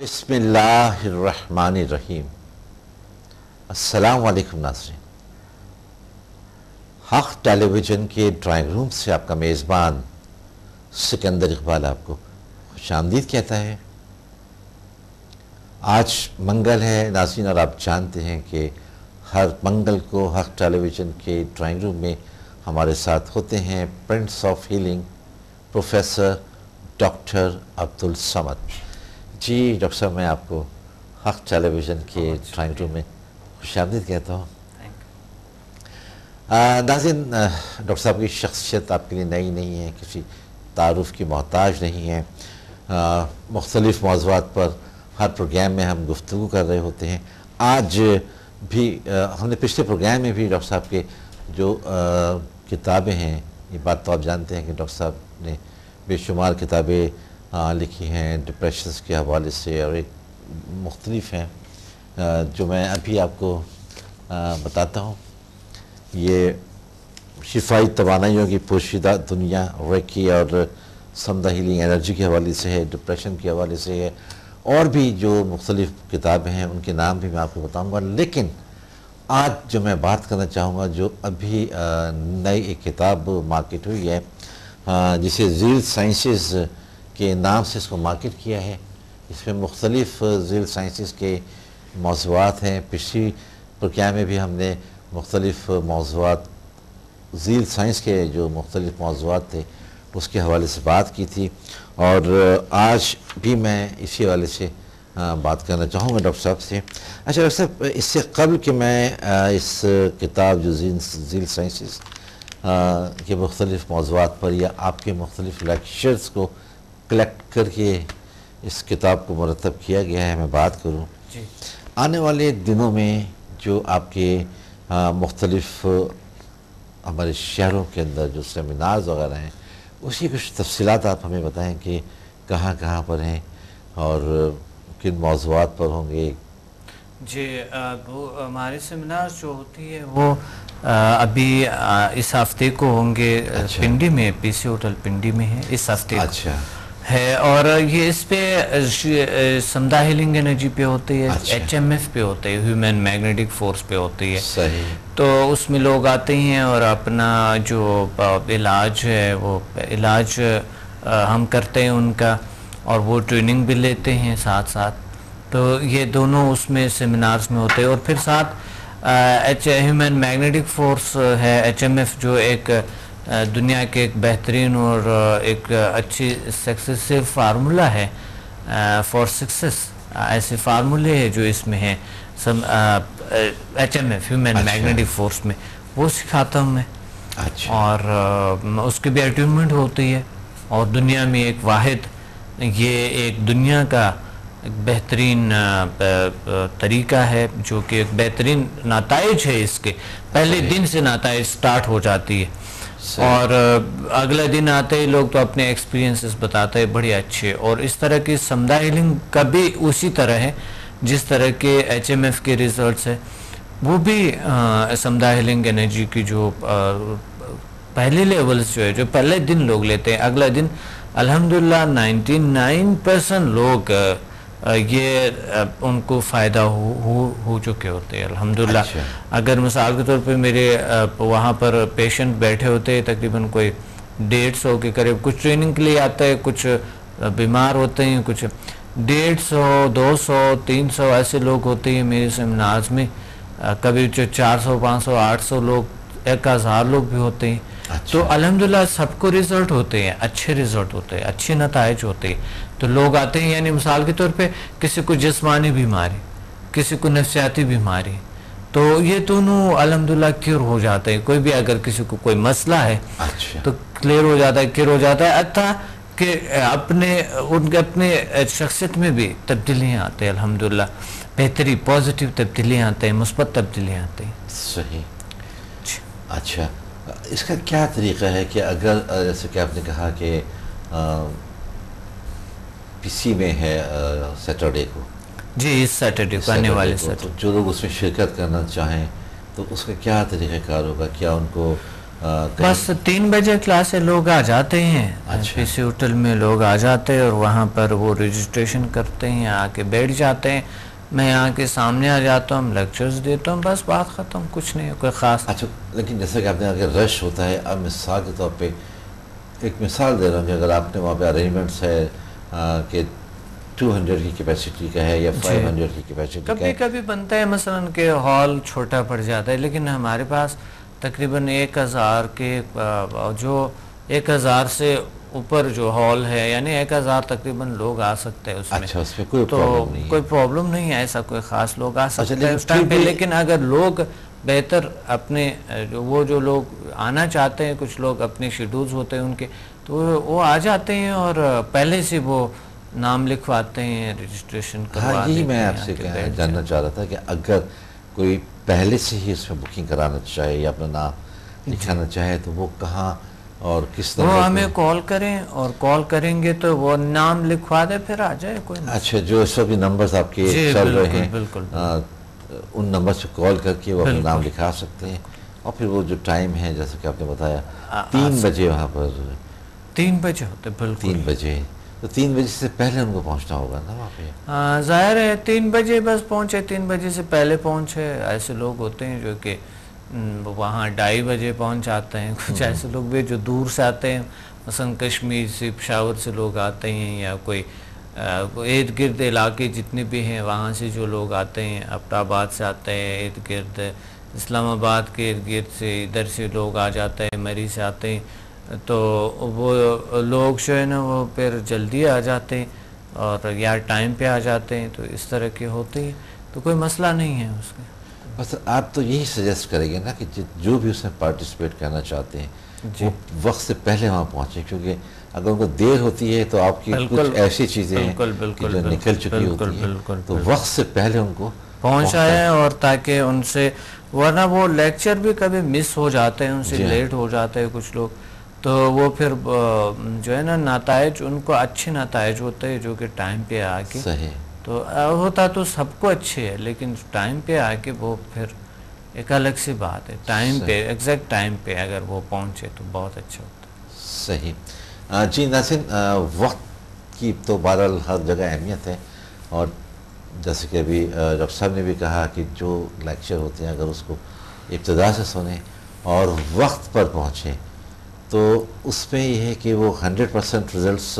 بسم اللہ الرحمن الرحیم۔ السلام علیکم ناظرین، حق ٹیلی ویژن کے ڈرائنگ روم سے آپ کا میزبان سکندر اقبال آپ کو خوش آمدید کہتا ہے۔ آج منگل ہے ناظرین، اور آپ جانتے ہیں کہ ہر منگل کو حق ٹیلی ویژن کے ڈرائنگ روم میں ہمارے ساتھ ہوتے ہیں prince of healing professor doctor Abdus Samad. جی ڈاکٹر صاحب، میں آپ کو حق ٹیلی ویژن کے ڈرائنگ روم میں خوش آمدید کہتا ہوں۔ ناظرین، ڈاکٹر صاحب کی شخصیت آپ کے لیے نئی نہیں ہے، کسی تعارف کی محتاج نہیں ہے۔ مختلف موضوعات پر ہر پروگرام میں ہم گفتگو کر رہے ہوتے ہیں۔ آج بھی ہم نے پچھلے پروگرام میں بھی ڈاکٹر صاحب کے جو کتابیں ہیں، یہ بات تو آپ جانتے ہیں کہ ڈاکٹر صاحب نے بے شمار کتابیں لکھی ہیں ڈپریشنز کے حوالے سے، اور ایک مختلف ہیں جو میں ابھی آپ کو بتاتا ہوں۔ یہ شفائی توانائیوں کی پوشیدہ دنیا ریکی اور سمدہ ہیلنگ انرجی کے حوالے سے ہے، ڈپریشن کے حوالے سے ہے، اور بھی جو مختلف کتابیں ہیں ان کے نام بھی میں آپ کو بتاؤں گا۔ لیکن آج جو میں بات کرنا چاہوں گا، جو ابھی نئی ایک کتاب مارکیٹ ہوئی ہے، جسے زیل سائنسز کے نام سے اس کو مارکیٹ کیا ہے۔ اس میں مختلف زیل سائنسز کے موضوعات ہیں۔ پچھلی پروگرام میں بھی ہم نے مختلف موضوعات، زیل سائنس کے جو مختلف موضوعات تھے اس کے حوالے سے بات کی تھی، اور آج بھی میں اسی حوالے سے بات کرنا چاہوں گا ڈاکٹر صاحب سے۔ اچھا ڈاکٹر صاحب، اس سے قبل کہ میں اس کتاب جو زیل سائنسز کے مختلف موضوعات پر یا آپ کے مختلف لیکچرز کو کلیکٹ کر کے اس کتاب کو مرتب کیا گیا ہے میں بات کروں، آنے والے دنوں میں جو آپ کے مختلف ہمارے شہروں کے اندر جو سیمینارز وغیرہ ہیں، اس کی کچھ تفصیلات آپ ہمیں بتائیں کہ کہاں کہاں پر ہیں اور کن موضوعات پر ہوں گے۔ جی، وہ ہمارے سیمینار جو ہوتی ہے وہ ابھی اس ہفتے کو ہوں گے پنڈی میں، پی سی ہوٹل پنڈی میں ہے اس ہفتے کو ہے، اور یہ اس پہ سمدہ ہیلنگ انرجی پہ ہوتی ہے، ایچ ایم ایف پہ ہوتے ہے، ہیومن میگنیٹک فورس پہ ہوتی ہے۔ تو اس میں لوگ آتے ہیں اور اپنا جو علاج ہے وہ علاج ہم کرتے ہیں ان کا، اور وہ ٹریننگ بھی لیتے ہیں ساتھ ساتھ۔ تو یہ دونوں اس میں سیمینارز میں ہوتے ہیں، اور پھر ساتھ ہیومن میگنیٹک فورس ہے، ایچ ایم ایف، جو ایک دنیا کے ایک بہترین اور ایک اچھی سکسیسو فارمولہ ہے فار سکسیس۔ ایسے فارمولے ہیں جو اس میں ہیں H M F human magnetic force میں، وہ سکھاتا ہوں میں، اور اس کی بھی اٹیونمنٹ ہوتی ہے، اور دنیا میں ایک واحد، یہ ایک دنیا کا ایک بہترین طریقہ ہے جو کہ ایک بہترین نتائج ہے۔ اس کے پہلے دن سے نتائج سٹارٹ ہو جاتی ہے، اور اگلے دن آتے ہی لوگ تو اپنے ایکسپیرینسز بتاتے ہیں بڑے اچھے۔ اور اس طرح کی سمدہ ہیلنگ کا بھی اسی طرح ہے جس طرح کے ایچ ایم ایف کے ریزلٹس ہیں، وہ بھی سمدہ ہیلنگ انرجی کی جو پہلے لیولز جو ہے، جو پہلے دن لوگ لیتے ہیں، اگلا دن الحمدللہ 99% لوگ یہ ان کو فائدہ ہو چکے ہوتے ہیں الحمدللہ۔ اگر مثال کے طور پہ میرے وہاں پر پیشنٹ بیٹھے ہوتے ہیں تقریباً کوئی 150 کے قریب، کچھ ٹریننگ کے لیے آتا ہے، کچھ بیمار ہوتے ہیں، کچھ 150 200 300 ایسے لوگ ہوتے ہیں میرے سیمینارز میں، کبھی 400 500 800 لوگ، 1000 لوگ بھی ہوتے ہیں۔ تو الحمدللہ سب کو ریزلٹ ہوتے ہیں، اچھے ریزلٹ ہوتے ہیں، اچھے نتائج ہوتے ہیں۔ تو لوگ آتے ہیں، یعنی مثال کے طور پہ کسی کو جسمانی بیماری، کسی کو نفسیاتی بیماری، تو یہ دونوں الحمدللہ کیور ہو جاتے ہیں۔ کوئی بھی اگر کسی کو کوئی مسئلہ ہے تو کلیئر ہو جاتا ہے، کیور ہو جاتا ہے، حتیٰ کہ ان کے اپنے شخصیت میں بھی تبدیلیاں آتے ہیں الحمدللہ، بہتری، پازیٹیو تبدیلیاں آتے ہیں، مثبت تبدیلیاں آتے ہیں۔ صحیح۔ اچھا، اس کا کیا طریقہ ہے کہ اگر جیسے کہ آپ نے کہا کہ پی سی میں ہے سیٹرڈے کو، جی اس سیٹرڈے کو آنے والے سیٹرڈے، جو لوگ اس میں شرکت کرنا چاہیں تو اس کا کیا طریقہ کار ہوگا؟ کیا ان کو بس 3 بجے کلاس سے لوگ آ جاتے ہیں. پی سی ہوٹل میں لوگ آ جاتے ہیں اور وہاں پر وہ رجسٹریشن کرتے ہیں, آ کے بیٹھ جاتے ہیں. میں یہاں کے سامنے آ جاتا ہوں, لیکچرز دیتا ہوں, بس بات ختم, کچھ نہیں کوئی خاص. اچھا, لیکن جیسا کہ آپ نے اگر رش ہوتا ہے, اب مثال کے طور پہ ایک مثال دے رہا ہوں کہ اگر آپ نے وہاں پہ ارینجمنٹس ہے کہ 200 کی کیپیسٹی کا ہے یا 500 کی کیپیسٹی کا ہے, کبھی کبھی بنتا ہے مثلا کہ ہال چھوٹا پڑ جاتا ہے, لیکن ہمارے پاس تقریباً 1000 کے جو 1000 سے اوپر جو ہال ہے, یعنی 1000 تقریباً لوگ آ سکتے ہیں اس میں. اچھا, اس پہ کوئی تو پرابلم نہیں ہے. کوئی پرابلم نہیں ہے, ایسا کوئی خاص لوگ آ سکتے ہیں اس ٹائم پہ. لیکن اگر لوگ بہتر اپنے وہ جو لوگ آنا چاہتے ہیں, کچھ لوگ اپنے شیڈولز ہوتے ہیں ان کے, تو وہ آ جاتے ہیں اور پہلے سے وہ نام لکھواتے ہیں, رجسٹریشن کروا دیتے ہیں. یہی میں آپ سے جاننا چاہ رہا تھا کہ اگر کوئی پہلے سے ہی اس میں بکنگ کرانا چاہے یا اپنا نام لکھانا چاہے تو وہ کہاں اور کس طرح؟ وہ ہمیں کال کریں, اور کال کریں گے تو وہ نام لکھوا دے, پھر آ جائے کوئی. اچھا, جو اس وقت بھی نمبرز آپ کے چل رہے ہیں, بالکل ان نمبر سے کال کر کے وہ اپنا نام لکھا سکتے ہیں. اور پھر وہ جو ٹائم ہے جیسا کہ آپ نے بتایا 3 بجے وہاں پر 3 بجے ہوتے, بالکل 3 بجے, تو 3 بجے سے پہلے ان کو پہنچنا ہوگا نا وہاں پہ. ظاہر ہے 3 بجے بس پہنچے, 3 بجے سے پہلے پہنچے. ایسے لوگ ہوتے ہیں جو کہ وہاں 2:30 بجے پہنچ جاتے ہیں. کچھ ایسے لوگ بھی جو دور سے آتے ہیں, مثلا کشمیر سے, پشاور سے لوگ آتے ہیں, یا کوئی ارد گرد علاقے جتنے بھی ہیں وہاں سے جو لوگ آتے ہیں, آباد آباد سے آتے ہیں, ارد گرد اسلام آباد کے ارد گرد سے ادھر سے لوگ آ جاتے ہیں, مری سے آتے ہیں. تو وہ لوگ جو ہے نا وہ پھر جلدی آ جاتے ہیں اور یا ٹائم پہ آ جاتے ہیں. تو اس طرح کے ہوتے ہیں, تو کوئی مسئلہ نہیں ہے اس میں. بس آپ تو یہی سجیسٹ کریں گے نا کہ جو بھی اس میں پارٹیسپیٹ کرنا چاہتے ہیں وہ وقت سے پہلے وہاں پہنچیں, کیونکہ اگر ان کو دیر ہوتی ہے تو آپ کی کچھ ایسی چیزیں ہیں جو نکل چکی ہوتی ہیں, تو وقت سے پہلے ان کو پہنچ آئے, اور تاکہ ان سے, ورنہ وہ لیکچر بھی کبھی مس ہو جاتے ہیں, ان سے لیٹ ہو جاتے ہیں کچھ لوگ, تو وہ پھر جو ہے نا نتائج ان کو اچھے نتائج ہوتے ہیں جو کہ ٹائم پہ آ کے. صحیح, تو ہوتا تو سب کو اچھے ہے, لیکن ٹائم پہ آ کے وہ پھر ایک الگ سی بات ہے. ٹائم پہ, ایگزیکٹ ٹائم پہ اگر وہ پہنچے تو بہت اچھا ہوتا ہے. صحیح. جی ناظرین, وقت کی تو بہرحال ہر جگہ اہمیت ہے, اور جیسے کہ ابھی ڈاکٹر صاحب نے بھی کہا کہ جو لیکچر ہوتے ہیں اگر اس کو ابتدا سے سنیں اور وقت پر پہنچیں تو اس میں یہ ہے کہ وہ 100% رزلٹس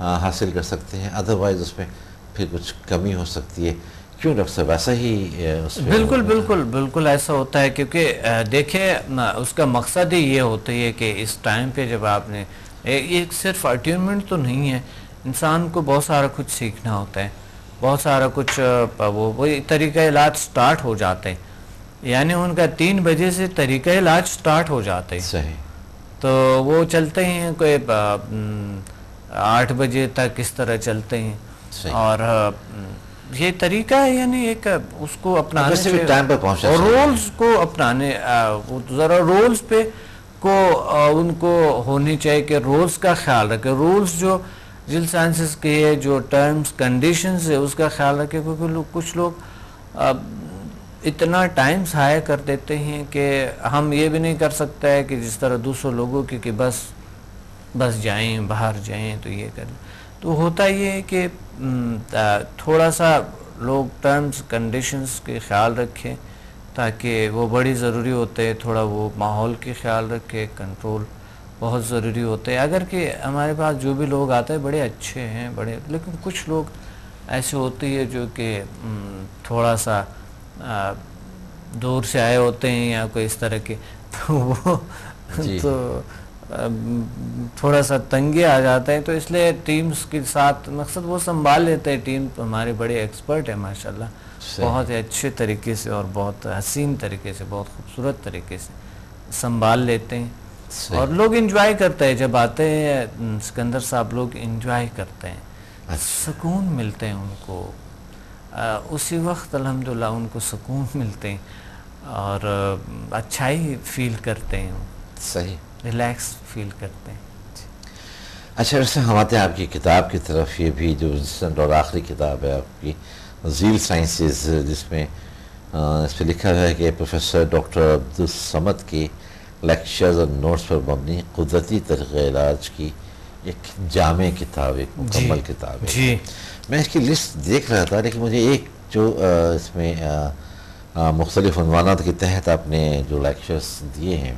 حاصل کر سکتے ہیں. ادروائز اس میں پھر کچھ کمی ہو سکتی ہے. کیوں ڈاکٹر صاحب ایسا ہی اس میں؟ بالکل بالکل بالکل ایسا ہوتا ہے, کیونکہ دیکھیں اس کا مقصد ہی یہ ہوتا ہے کہ اس ٹائم پہ جب آپ نے, یہ صرف اٹینمنٹ تو نہیں ہے, انسان کو بہت سارا کچھ سیکھنا ہوتا ہے, بہت سارا کچھ وہ طریقہ علاج سٹارٹ ہو جاتے ہیں. یعنی ان کا 3 بجے سے طریقہ علاج سٹارٹ ہو جاتے ہیں. صحیح. تو وہ چلتے ہیں کوئی 8 بجے تک اس طرح چلتے ہیں. اور یہ طریقہ ہے, یعنی ایک اس کو اپنانے سے اور رولز کو اپنانے, ذرا رولز پہ کو ان کو ہونی چاہیے کہ رولز کا خیال رکھے. رولز جو جل سائنسز کے جو ٹرمز کنڈیشنز ہے اس کا خیال رکھے, کیونکہ کچھ لوگ اتنا ٹائم ضائع کر دیتے ہیں کہ ہم یہ بھی نہیں کر سکتا ہے کہ جس طرح دوسرے لوگوں کی کہ بس جائیں باہر جائیں تو یہ کریں. تو ہوتا یہ ہے کہ تھوڑا سا لوگ ٹرمز کنڈیشنز کے خیال رکھیں, تاکہ وہ بڑی ضروری ہوتے ہیں. تھوڑا وہ ماحول کے خیال رکھے, کنٹرول بہت ضروری ہوتے ہیں. اگر کہ ہمارے پاس جو بھی لوگ آتے ہیں بڑے اچھے ہیں بڑے, لیکن کچھ لوگ ایسے ہوتے ہیں جو کہ تھوڑا سا دور سے آئے ہوتے ہیں یا کوئی اس طرح کے, تو وہ تو تھوڑا سا تنگی آ جاتے ہیں. تو اس لیے ٹیمز کے ساتھ مقصد وہ سنبھال لیتے ہیں. ٹیم ہمارے بڑے ایکسپرٹ ہیں ماشاءاللہ, بہت ہی اچھے طریقے سے اور بہت حسین طریقے سے, بہت خوبصورت طریقے سے سنبھال لیتے ہیں. اور لوگ انجوائے کرتے ہیں جب آتے ہیں سکندر صاحب, لوگ انجوائے کرتے ہیں, سکون ملتے ہیں ان کو اسی وقت. الحمدللہ ان کو سکون ملتے ہیں اور اچھائی فیل کرتے ہیں. صحیح, ریلیکس فیل کرتے ہیں. اچھا, ویسے ہم آتے ہیں آپ کی کتاب کی طرف. یہ بھی جو ریسنٹ اور آخری کتاب ہے آپ کی, ذیل سائنسز, جس میں اس پہ لکھا ہے کہ پروفیسر ڈاکٹر عبدالصمد کی لیکچرز اور نوٹس پر مبنی قدرتی طریقہ علاج کی ایک جامع کتاب، ایک مکمل کتاب ہے. جی میں اس کی لسٹ دیکھ رہا تھا، لیکن مجھے ایک جو اس میں مختلف عنوانات کے تحت آپ نے جو لیکچرز دیے ہیں،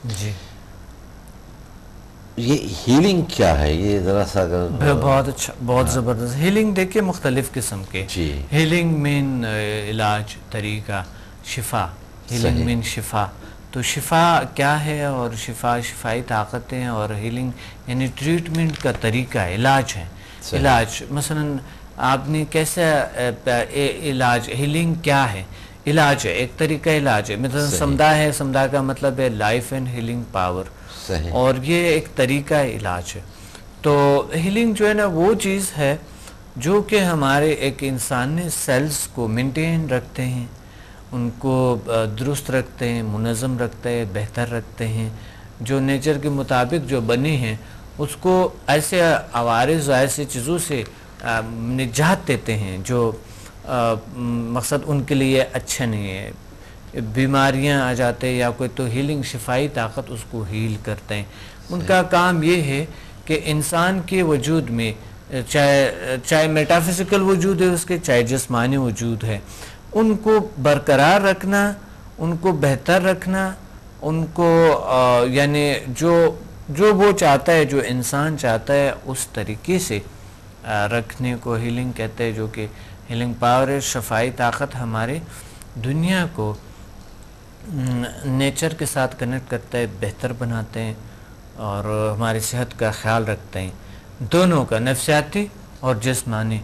جی یہ ہیلنگ کیا ہے، یہ ذرا سا اگر بہت اچھا، بہت زبردست. ہیلنگ دیکھیے مختلف قسم کے. جی ہیلنگ مین علاج، طریقہ، شفا. ہیلنگ مین شفا. تو شفا کیا ہے، اور شفائی طاقتیں، اور ہیلنگ یعنی ٹریٹمنٹ کا طریقہ، علاج ہے. علاج مثلا آپ نے کیسا علاج، ہیلنگ کیا ہے، علاج ہے، ایک طریقہ علاج ہے. مثلا سمدھا ہے، سمدھا کا مطلب ہے لائف اینڈ ہیلنگ پاور، اور یہ ایک طریقہ علاج ہے. تو ہیلنگ جو ہے نا وہ چیز ہے جو کہ ہمارے ایک انسانی سیلز کو مینٹین رکھتے ہیں، ان کو درست رکھتے ہیں، منظم رکھتے ہیں، بہتر رکھتے ہیں، جو نیچر کے مطابق جو بنے ہیں اس کو ایسے عوارض و ایسی چیزوں سے نجات دیتے ہیں جو مقصد ان کے لیے اچھا نہیں ہے. بیماریاں آ جاتے ہیں یا کوئی، تو ہیلنگ شفائی طاقت اس کو ہیل کرتے ہیں. ان کا کام یہ ہے کہ انسان کے وجود میں چاہے میٹافزیکل وجود ہے اس کے، چاہے جسمانی وجود ہے، ان کو برقرار رکھنا، ان کو بہتر رکھنا، ان کو یعنی جو وہ چاہتا ہے، جو انسان چاہتا ہے اس طریقے سے رکھنے کو ہیلنگ کہتے ہیں، جو کہ ہیلنگ پاور ہے. شفائی طاقت ہمارے دنیا کو نیچر کے ساتھ کنیکٹ کرتا ہے، بہتر بناتے ہیں، اور ہماری صحت کا خیال رکھتے ہیں، دونوں کا، نفسیاتی اور جسمانی،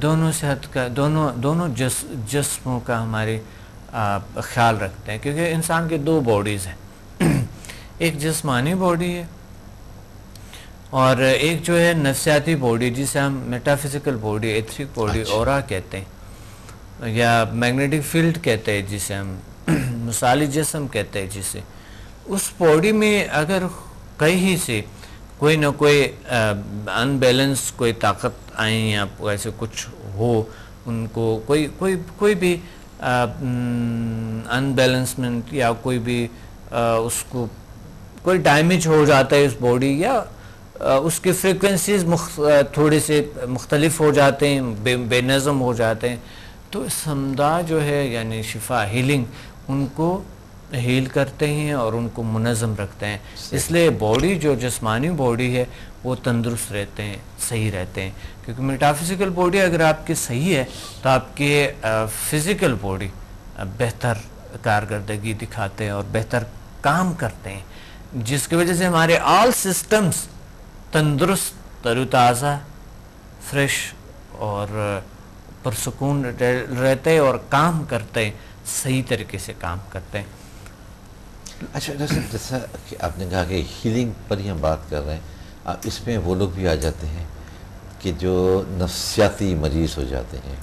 دونوں صحت کا، دونوں جسموں کا ہمارے خیال رکھتے ہیں. کیونکہ انسان کے دو باڈیز ہیں، ایک جسمانی باڈی ہے اور ایک جو ہے نفسیاتی باڈی، جسے ہم میٹافزیکل باڈی، ایتھرک باڈی، اورا کہتے ہیں، یا میگنیٹک فیلڈ کہتے ہیں جسے ہم، مثالی جسم کہتے ہیں جسے. اس باڈی میں اگر کہیں سے کوئی نہ کوئی ان بیلنس کوئی طاقت آئیں یا ایسے کچھ ہو، ان کو کوئی بھی ان بیلنسمنٹ یا کوئی بھی اس کو کوئی ڈیمیج ہو جاتا ہے اس باڈی، یا اس کی فریکوینسیز تھوڑے سے مختلف ہو جاتے ہیں، بے نظم ہو جاتے ہیں، تو سمدھا جو ہے یعنی شفا، ہیلنگ، ان کو ہیل کرتے ہیں اور ان کو منظم رکھتے ہیں. اس لیے باڈی جو جسمانی باڈی ہے وہ تندرست رہتے ہیں، صحیح رہتے ہیں. کیونکہ میٹافزیکل باڈی اگر آپ کی صحیح ہے تو آپ کے فزیکل باڈی بہتر کارکردگی دکھاتے ہیں اور بہتر کام کرتے ہیں، جس کی وجہ سے ہمارے آل سسٹمز تندرست، تر و تازہ، فریش اور پرسکون رہتے اور کام کرتے ہیں، صحیح طریقے سے کام کرتے ہیں. اچھا جیسا کہ آپ نے کہا کہ ہیلنگ پر ہی ہم بات کر رہے ہیں، اس میں وہ لوگ بھی آ جاتے ہیں کہ جو نفسیاتی مریض ہو جاتے ہیں.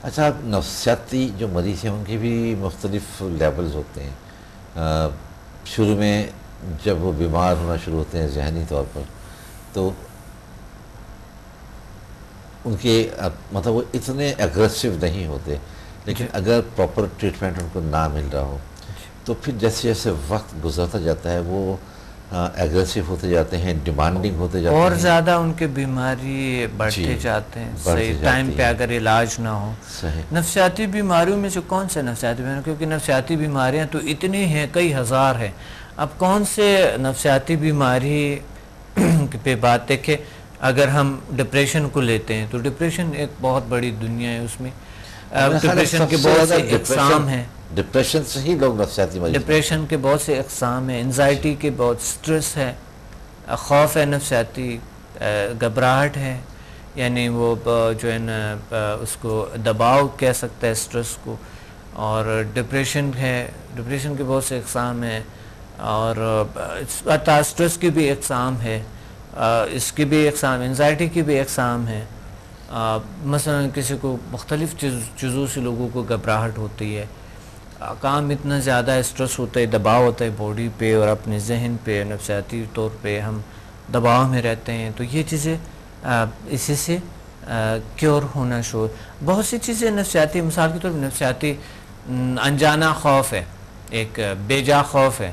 اچھا، آپ نفسیاتی جو مریض ہیں ان کے بھی مختلف لیولز ہوتے ہیں. شروع میں جب وہ بیمار ہونا شروع ہوتے ہیں ذہنی طور پر، تو ان کے مطلب وہ اتنے اگریسو نہیں ہوتے، لیکن اگر پراپر ٹریٹمنٹ ان کو نہ مل رہا ہو تو پھر جیسے جیسے وقت گزرتا جاتا ہے وہ اگریسو ہوتے جاتے ہیں، ڈیمانڈنگ ہوتے جاتے ہیں، اور زیادہ ان کے بیماری بڑھتے جاتے ہیں صحیح ٹائم پہ اگر علاج نہ ہو. نفسیاتی بیماریوں میں سے کون سے نفسیاتی بیماریاں، کیونکہ نفسیاتی بیماریاں تو اتنی ہیں، کئی ہزار ہیں. اب کون سے نفسیاتی بیماری پہ بات دیکھیں، اگر ہم ڈپریشن کو لیتے ہیں تو ڈپریشن ایک بہت بڑی دنیا ہے. اس میں ڈپریشن کے بہت سے اقسام ہیں، ڈپریشن سے ہی لوگ نفسیاتی مریض، ڈپریشن کے بہت سے اقسام ہیں، انزائٹی کے بہت، سٹریس ہے، خوف ہے، نفسیاتی گھبراہٹ ہے، یعنی وہ جو ہے نا اس کو دباؤ کہہ سکتا ہے سٹریس کو. اور ڈپریشن ہے، ڈپریشن کے بہت سے اقسام ہیں، اور سٹریس کی بھی اقسام ہے، اس کی بھی اقسام، انزائٹی کی بھی اقسام ہے. مثلا کسی کو مختلف چیزوں سے لوگوں کو گھبراہٹ ہوتی ہے، کام اتنا زیادہ اسٹریس ہوتا ہے، دباؤ ہوتا ہے باڈی پہ اور اپنے ذہن پہ، نفسیاتی طور پہ ہم دباؤ میں رہتے ہیں. تو یہ چیزیں اسی سے کیور ہونا شروع. بہت سی چیزیں نفسیاتی، مثال کے طور پر نفسیاتی انجانہ خوف ہے، ایک بے جا خوف ہے،